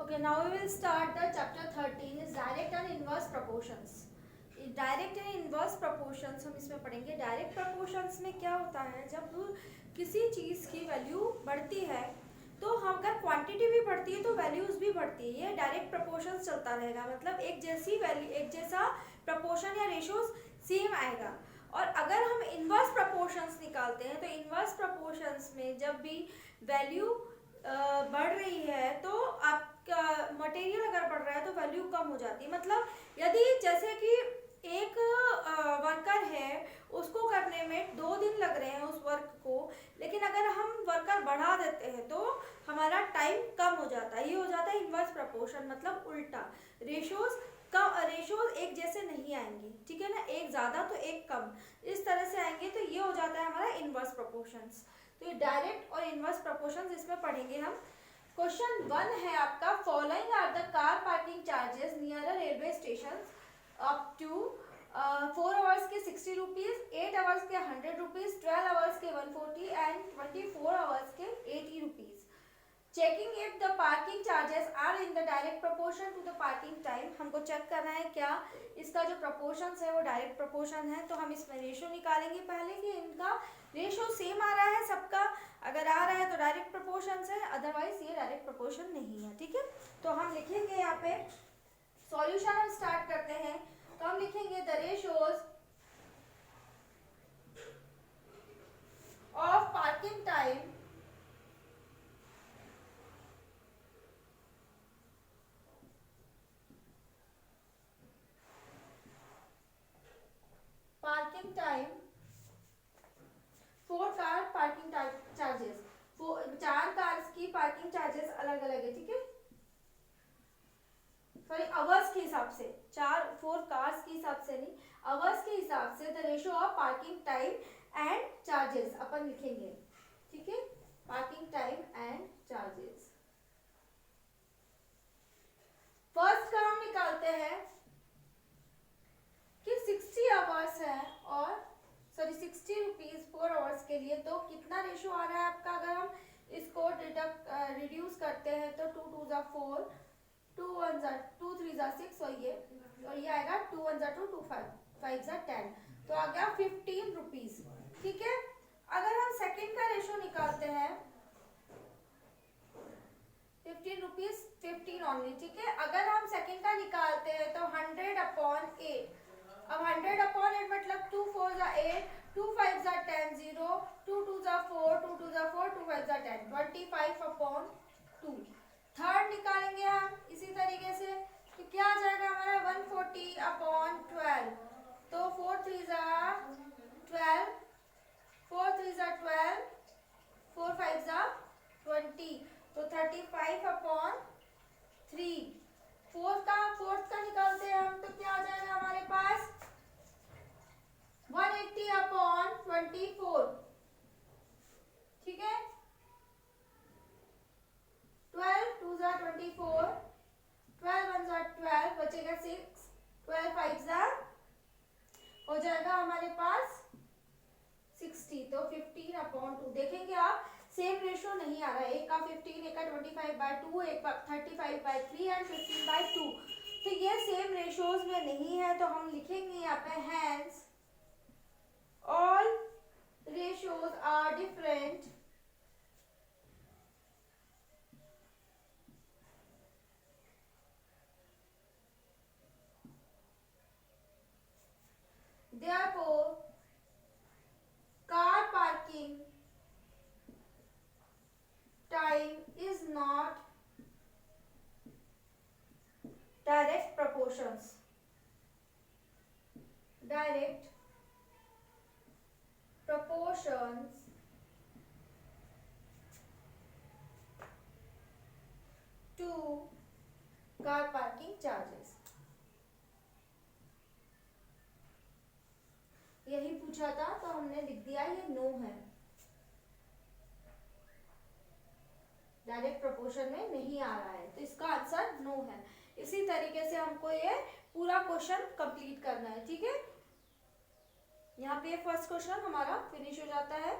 Okay, now we will start the chapter 13 is direct and inverse proportions. Direct and inverse proportions हम इसमें पढ़ेंगे. Direct proportions में क्या होता है, जब किसी चीज़ की वैल्यू बढ़ती है तो हम अगर क्वांटिटी भी बढ़ती है तो वैल्यूज भी बढ़ती है. ये डायरेक्ट प्रोपोर्शंस चलता रहेगा, मतलब एक जैसी वैल्यू, एक जैसा प्रोपोर्शन या रेशियोज सेम आएगा. और अगर हम इनवर्स प्रोपोर्शंस निकालते हैं तो इनवर्स प्रोपोर्शंस में जब भी वैल्यू बढ़ रही है तो आपका मटेरियल अगर बढ़ रहा है तो वैल्यू कम हो जाती है. मतलब यदि जैसे कि एक वर्कर है, उसको करने में 2 दिन लग रहे हैं उस वर्क को, लेकिन अगर हम वर्कर बढ़ा देते हैं तो हमारा टाइम कम हो जाता है. ये हो जाता है इनवर्स प्रोपोर्शन, मतलब उल्टा. रेशियोज एक जैसे नहीं आएंगे, ठीक है ना, एक ज़्यादा तो एक कम, इस तरह से आएंगे. तो ये हो जाता है हमारा इनवर्स प्रोपोर्शंस. तो ये डायरेक्ट और इनवर्स प्रोपोर्शंस इसमें पढ़ेंगे हम. क्वेश्चन 1 है आपका, following are the car parking charges near a railway station up to 4 hours के 60 रुपीज़, 8 आवर्स के 100 रुपीज़, 12 आवर्स के 140 एंड 24 आवर्स के 80 rupees. Checking if the parking charges are in the direct proportion to the parking time. हमको check करना है क्या इसका जो प्रोपोर्शन है वो डायरेक्ट प्रोपोर्शन है. तो हम इसमें रेशो निकालेंगे पहले कि इनका रेशो सेम आ रहा है सबका. अगर आ रहा है तो डायरेक्ट प्रोपोर्शन है, अदरवाइज ये डायरेक्ट प्रोपोर्शन नहीं है. ठीक है, तो हम लिखेंगे यहाँ पे सॉल्यूशन. हम स्टार्ट करते हैं तो हम लिखेंगे the ratios of parking time four car parking charges. 4 cars की पार्किंग चार्जेस अलग अलग है, ठीक है, सॉरी अवर्स के हिसाब से, 4 कार्स के हिसाब से नहीं, अवर्स के हिसाब से. The ratio of parking time and charges अपन लिखेंगे, ठीक है, parking time and charges. First का हम निकालते हैं कि 60 आवर्स है और 60 रुपीज 4 आवर्स के लिए. तो कितना रेशो आ रहा है आपका, अगर हम इसको रिड्यूस करते हैं तो 2 2 जा 4, 2 1 जा 2 3 जा 6 और ये आएगा 2 1 जा 2, 2 5 जा 10. तो आ गया 15 रुपीज. ठीक है, अगर हम सेकंड का रेशो निकालते हैं 15 रुपीज 15 ऑनली. ठीक है, अगर हम सेकंड का निकालते हैं तो 100/8. अब 100/8 मतलब 2 4 जा 8, 2 5 जा 10, 0, 2 2 जा 4, 2 2 जा 4, 2 5 जा 10, 25/2. थर्ड निकालेंगे हम इसी तरीके से, तो क्या आ जाएगा हमारा 140/12. तो 4 3 जा 12, 4 3 जा 12, 4 5 जा 20, तो 35/3. फोर्थ का निकालते हैं हम तो क्या आ जाएगा हमारे पास 180/24. ठीक है, 12 2 जा 24, 12 1 जा 12, बचेगा 6, 12 5 जा हो जाएगा हमारे पास 60. तो 15/2. देखेंगे आप सेम रेशो नहीं आ रहा है, एक का 15, एक का 25/2, एक का 35/3 एंड 15/2. तो ये सेम रेशोज में नहीं है. तो हम लिखेंगे यहाँ पे hence all ratios are different therefore car parking time is not direct proportions. Direct proportions to car parking charges. यही पूछा था तो हमने लिख दिया ये नो है, डायरेक्ट प्रोपोर्शन में नहीं आ रहा है, तो इसका आंसर नो है. इसी तरीके से हमको ये पूरा क्वेश्चन कंप्लीट करना है. ठीक है, यहाँ पे फर्स्ट क्वेश्चन हमारा फिनिश हो जाता है.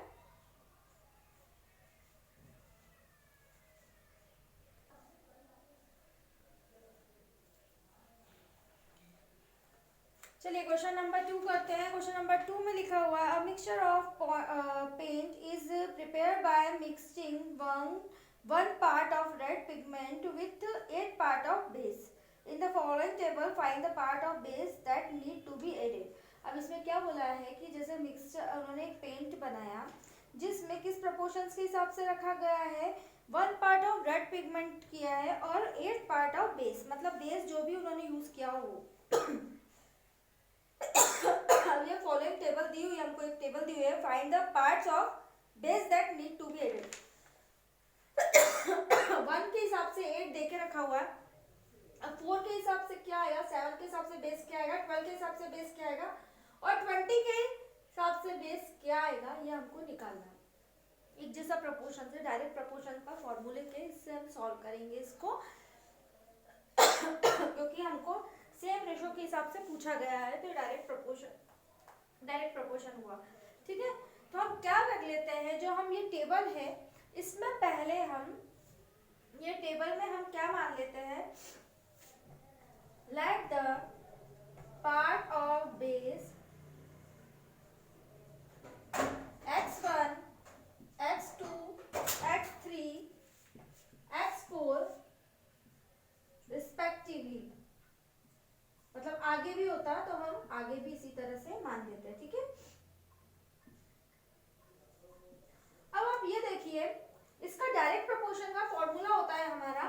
चलिए क्वेश्चन नंबर 2 करते हैं। क्वेश्चन नंबर 2 में लिखा हुआ है, a mixture of paint is prepared by mixing one part of red pigment with 8 part of base. In the following table find the part of base that need to be added. अब इसमें क्या बोला है कि जैसे mixture उन्होंने एक paint बनाया जिसमें किस प्रपोर्शंस के हिसाब से रखा गया है, 1 पार्ट ऑफ रेड पिगमेंट किया है और 8 पार्ट ऑफ बेस, मतलब बेस जो भी उन्होंने यूज किया हो। अब ये फॉलोइंग टेबल दी हुई है, हमको एक टेबल दी हुई है, find the parts of base that need to be added. 1 के हिसाब से 8 देके रखा हुआ है। अब 4 के हिसाब से क्या आएगा, 7 के हिसाब से बेस क्या आएगा, 12 के हिसाब से बेस क्या आएगा और 20 के हिसाब से बेस क्या आएगा, ये हमको निकालना है। एक जैसा प्रपोर्शन से डायरेक्ट प्रपोर्शन का फॉर्मूले के इससे हम सॉल्व करेंगे इसको। क्योंकि हमको सेम रेशो के हिसाब से पूछा गया है तो डायरेक्ट प्रपोर्शन हुआ। ठीक है, तो हम क्या कर लेते हैं, जो हम ये टेबल है इसमें पहले हम ये टेबल में हम क्या मान लेते हैं, late the part of base x1 x2 x3 x4 respectively, मतलब आगे भी होता तो हम आगे भी इसी तरह से मान लेते हैं। ठीक है, अब आप ये देखिए इसका डायरेक्ट प्रोपोर्शन का फॉर्मूला होता है हमारा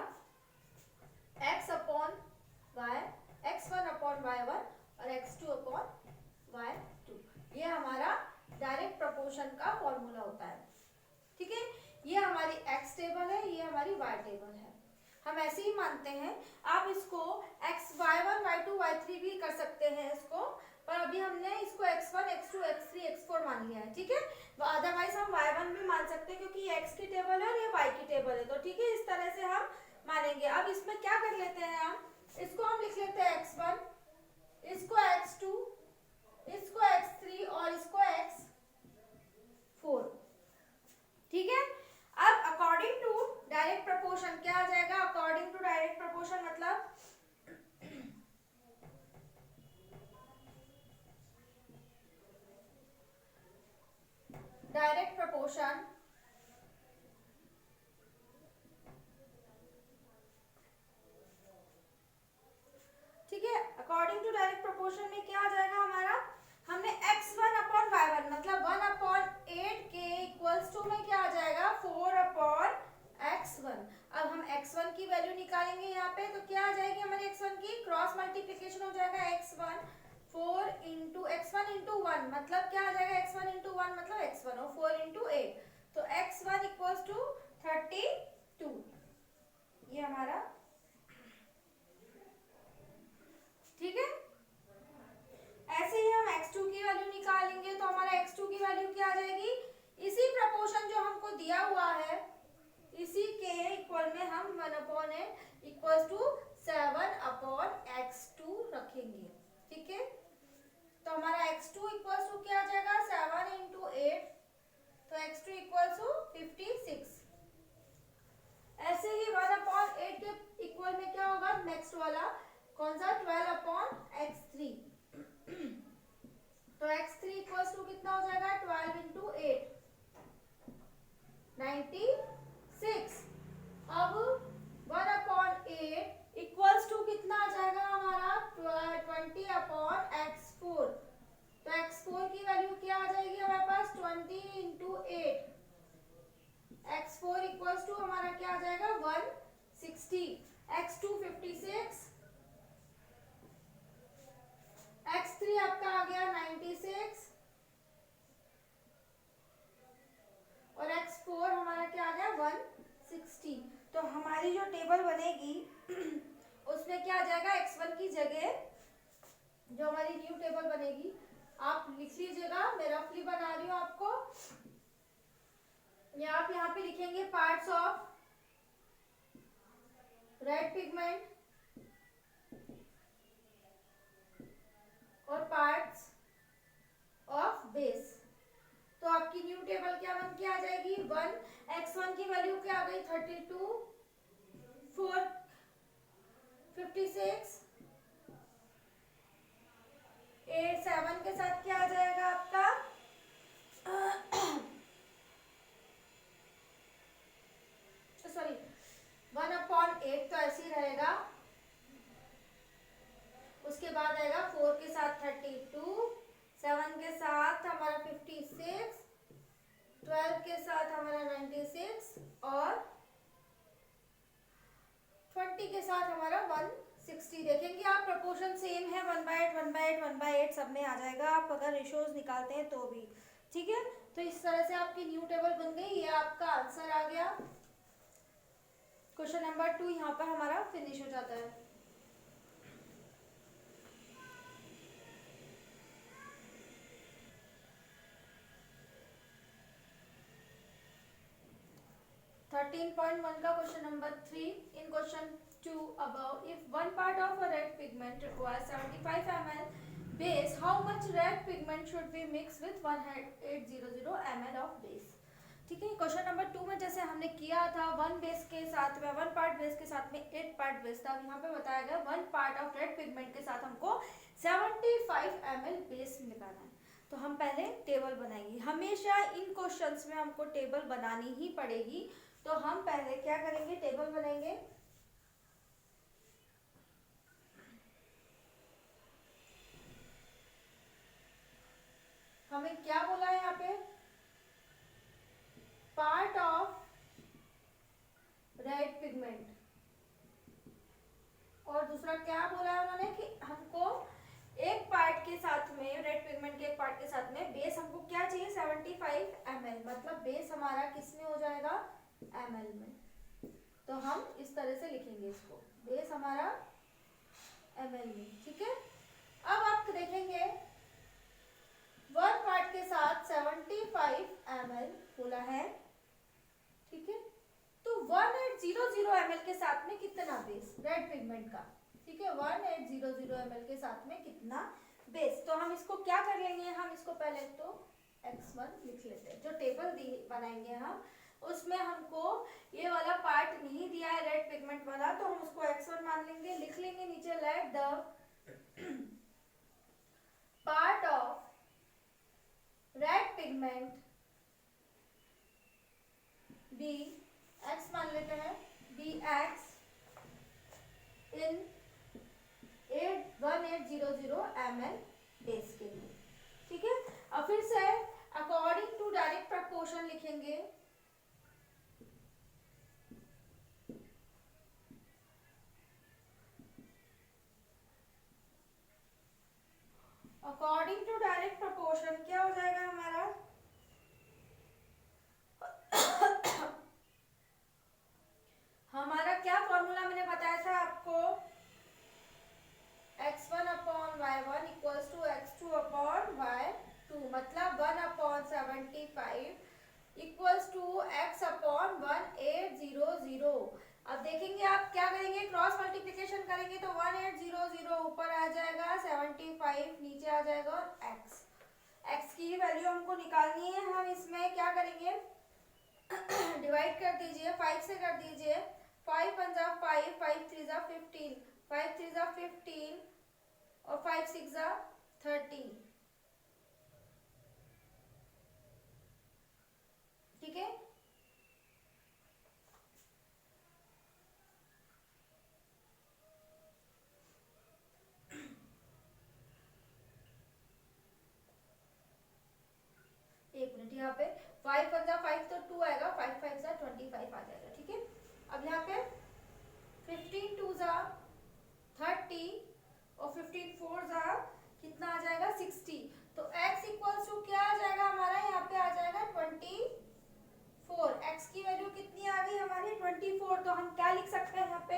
x upon y, x1 upon y1 और x2 अपॉन y2। ये हमारा डायरेक्ट प्रोपोर्शन का फॉर्मूला होता है। ठीक है, ये हमारी x टेबल है, ये हमारी y टेबल है, हम ऐसे ही मानते हैं। आप इसको x y1 y2 y3 भी कर सकते हैं इसको, पर अभी हमने इसको x1 x2 x3 x4 मान लिया है। ठीक है, अदरवाइज हम y1 भी मान सकते हैं क्योंकि ये x की टेबल है और ये y की टेबल है, तो ठीक है इस तरह से हम मानेंगे। अब इसमें क्या कर लेते हैं, हम इसको हम लिख लेते हैं x1, इसको x2, इसको x3 और इसको x4। ठीक है, अब अकॉर्डिंग टू डायरेक्ट प्रपोर्शन क्या आ जाएगा, अकॉर्डिंग टू डायरेक्ट प्रपोर्शन मतलब डायरेक्ट प्रपोर्शन ठीक है, अकॉर्डिंग टू डायरेक्ट प्रपोर्शन में क्या आ जाएगा हमारा, हमने x1 अपॉन y1 मतलब 1 अपॉन 8 के इक्वल्स टू में क्या आ जाएगा 4 अपॉन x1। अब हम x1 की वैल्यू निकालेंगे यहाँ पे, तो क्या आ जाएगी हमारे x1 की, क्रॉस मल्टीप्लिकेशन हो जाएगा x1 4 इंटू x1 इंटू 1 मतलब क्या आ जाएगा x1 इंटू 1 मतलब x1 और 4 इंटू 8 तो x1 इक्वल्स टू 32। ये हमारा ठीक है, ऐसे ही हम x2 की वैल्यू निकालेंगे तो हमारा x2 की वैल्यू क्या आ जाएगी, इसी प्रपोर्शन जो हमको दिया हुआ है इसी के इक्वल में हम 1 upon 8 equals to 7 upon x2 रखेंगे। ठीक है, तो हमारा x2 इक्वल्स टू क्या आ जाएगा 7 इंटू 8 तो x2 इक्वल्स टू 56। ऐसे ही 1 अपॉन 8 के इक्वल में क्या होगा नेक्स्ट वाला कौन सा 12 अपॉन x3 तो x3 इक्वल्स टू कितना हो जाएगा 12 इंटू 8 96। अब 1 अपॉन 8 इक्वल्स टू कितना आ जाएगा हमारा 20 अपॉन x4 तो x4 की वैल्यू क्या आ जाएगी हमारे पास 20 इंटू 8 x4 इक्वल्स टू हमारा क्या आ जाएगा 160, x2 56, x3 आपका आ गया 96 और x4 हमारा क्या आ गया 160। तो हमारी जो टेबल बनेगी उसमें क्या आ जाएगा x1 की जगह जो हमारी न्यू टेबल बनेगी आप लिख लीजिएगा, मैं रफली बना रही हूँ आपको। या आप यहाँ पे लिखेंगे पार्ट्स ऑफ रेड पिगमेंट और पार्ट्स ऑफ बेस, तो आपकी न्यू टेबल क्या बन के आ जाएगी 1 x1 की वैल्यू क्या आ गई 32 4 56 7 के साथ क्या आ जाएगा आपका सॉरी 1/8 तो ऐसे ही रहेगा। उसके बाद आएगा 4 के साथ 32, 7 के साथ हमारा 56, 12 के साथ हमारा 96 और 20 के साथ हमारा 160। देखेंगे आप प्रोपोर्शन सेम है, 1/8 1/8 1/8 सब में आ जाएगा आप अगर रेशियोज निकालते हैं तो भी। ठीक है, तो इस तरह से आपकी न्यू टेबल बन गई। ये आपका आंसर आ गया। क्वेश्चन नंबर 2 यहाँ पर हमारा फिनिश हो जाता है। थर्टीन पॉइंट वन का question number 3। In question 2 above, if one part of a red pigment requires 75 ml base, how much red pigment should be mixed with 1800 ml of base? ठीक है, question number 2 में जैसे हमने किया था 1 base के साथ में 1 पार्ट बेस के साथ में 8 पार्ट बेस था। अब यहाँ पे बताया गया 1 पार्ट ऑफ रेड पिगमेंट के साथ हमको 75 ml बेस निकालना है। तो हम पहले टेबल बनाएंगे। हमेशा इन क्वेश्चंस में हमको टेबल बनानी ही पड़ेगी। तो हम पहले क्या करेंगे, टेबल बनाएंगे। हमें क्या बोला है यहाँ पे, पार्ट ऑफ रेड पिगमेंट, और दूसरा क्या बोला है उन्होंने कि हमको एक पार्ट के साथ में रेड पिगमेंट के एक पार्ट के साथ में बेस हमको क्या चाहिए 75 ml, मतलब बेस हमारा किस में हो जाएगा ml में। तो हम इस तरह से लिखेंगे इसको, बेस हमारा ml में। ठीक है, अब आप देखेंगे 1 पार्ट के साथ 75 ml बोला है। ठीक है, तो 1800 ml के साथ में कितना बेस रेड पिगमेंट का। ठीक है, 1800 ml के साथ में कितना बेस। तो हम इसको क्या कर लेंगे, हम इसको पहले तो x1 लिख लेते हैं। जो टेबल बनाएंगे हम उसमें हमको ये वाला पार्ट नहीं दिया है रेड पिगमेंट वाला, तो हम उसको x1 मान लेंगे। लिख लेंगे नीचे let the part of red pigment be x मान लेते हैं, be x in 1800 ml base के लिए। ठीक है, अब फिर से अकॉर्डिंग टू डायरेक्ट प्रपोर्शन लिखेंगे। अकॉर्डिंग टू डायरेक्ट प्रपोर्शन क्या हो जाएगा हमारा, हमारा क्या फॉर्मूला मैंने बताया था आपको, x1/y1 इक्वल्स टू x2/y2, मतलब 1/75 इक्वल्स टू x/1800। अब देखेंगे आप क्या करेंगे, क्रॉस मल्टीप्लिकेशन करेंगे तो 1800 ऊपर आ जाएगा, 75 नीचे आ जाएगा और x की वैल्यू हमको निकालनी है। हम इसमें क्या करेंगे, डिवाइड कर दीजिए, 5 से कर दीजिए। 5 1 जा 5, 5 3 जा 15, 5 3 जा 15 और 5 6 जा 30। ठीक है, एक मिनट, यहाँ पे 5 1 जा 5 तो 2 आएगा, 5 5 जा 25 आ जाएगा। ठीक है, अब यहाँ पे 15 2 जा 30 और 15 4 जा कितना आ जाएगा 60। तो x इक्वल्स टू क्या आ जाएगा हमारा, यहाँ पे आ जाएगा 24। x की वैल्यू कितनी आ गई हमारी 24। तो हम क्या लिख सकते हैं यहाँ पे,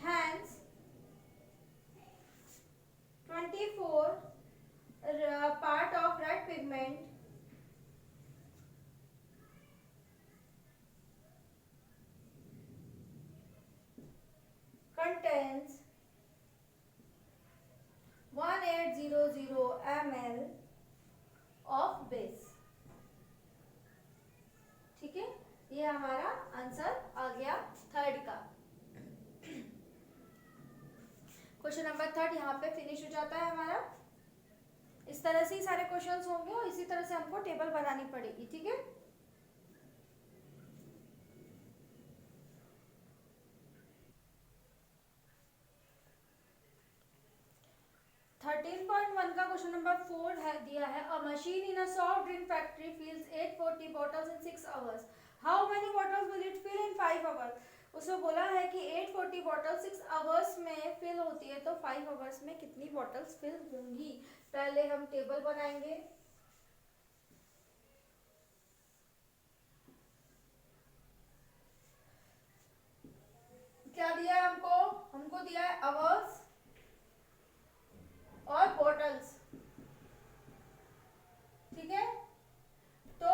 hence 24 part of red pigment contains 1800 ml of base। ठीक है, ये हमारा आंसर आ गया थर्ड का। क्वेश्चन नंबर 3 यहाँ पे फिनिश हो जाता है हमारा। इस तरह से ही सारे क्वेश्चंस होंगे और इसी तरह से हमको टेबल बनानी पड़ेगी, ठीक है। 13.1 का क्वेश्चन नंबर 4 है, दिया है a machine in a soft drink factory fills 840 bottles in 6 hours, how many bottles will it fill in 5 hours. उसमें बोला है कि 840 बॉटल 6 आवर्स में फिल होती है, तो 5 आवर्स में कितनी बॉटल्स फिल होंगी। पहले हम टेबल बनाएंगे। क्या दिया है हमको, हमको दिया है आवर्स और बॉटल्स, ठीक है। तो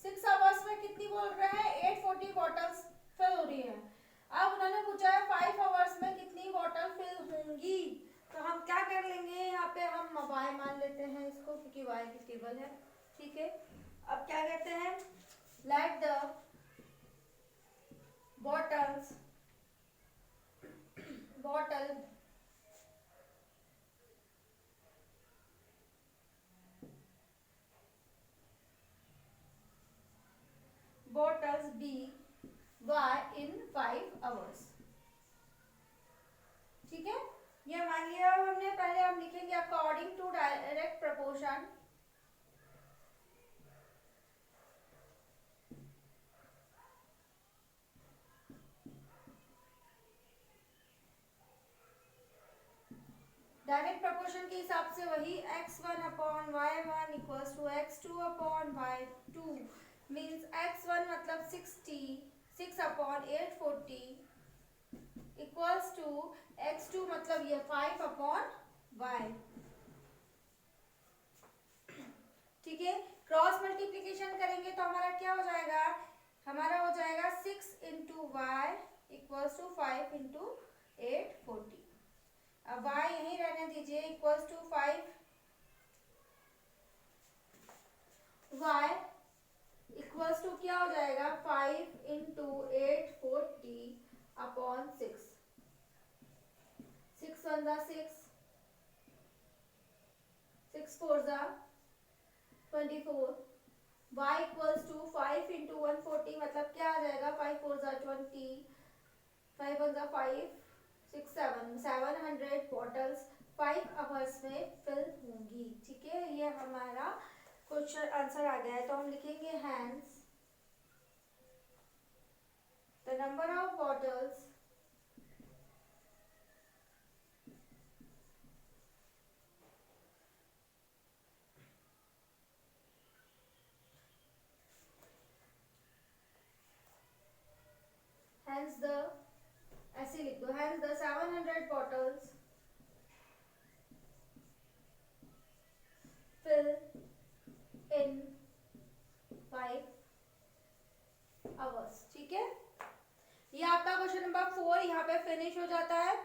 6 आवर्स में कितनी बोल रहे हैं, 840 बॉटल्स फिल हो रही है। अब उन्होंने पूछा है 5 आवर्स में कितनी बॉटल फिल होंगी, तो हम क्या कर लेंगे, यहाँ पे हम y मान लेते हैं इसको, क्योंकि y की टेबल है, ठीक है। अब क्या कहते हैं, let the bottle bottles be y in 5 hours, ठीक है। ये मान लिया हमने। पहले हम लिखेंगे according to direct proportion, direct proportion के हिसाब से वही x1 upon y1 equals to x2 upon y2, means x1 मतलब 60, 6 अपॉन 840 इक्वल्स टू x2 मतलब ये 5 अपॉन y, ठीक है। क्रॉस मल्टीप्लीकेशन करेंगे तो हमारा क्या हो जाएगा, हमारा हो जाएगा 6 into y equals to 5 into 840। अब y यहीं रहने दीजिए, equals to 5 y equals to क्या हो जाएगा, 5 इंटू 840 अपॉन 6, 6 1 जा 6, 6 4 जा 24, y इक्वल्स टू 5 इंटू 140 मतलब क्या आ जाएगा, 5 4 जा 20, 5 1 जा 5, 6 7 700 बॉटल्स 5 आवर्स में फिल होंगी, ठीक है। ये हमारा क्वेश्चन आंसर आ गया है। तो हम लिखेंगे hence the number of bottles hence the, ऐसे लिख दो, hence the 700 bottles fill in 5 hours, ठीक है। ये आपका क्वेश्चन नंबर 4 यहाँ पे फिनिश हो जाता है।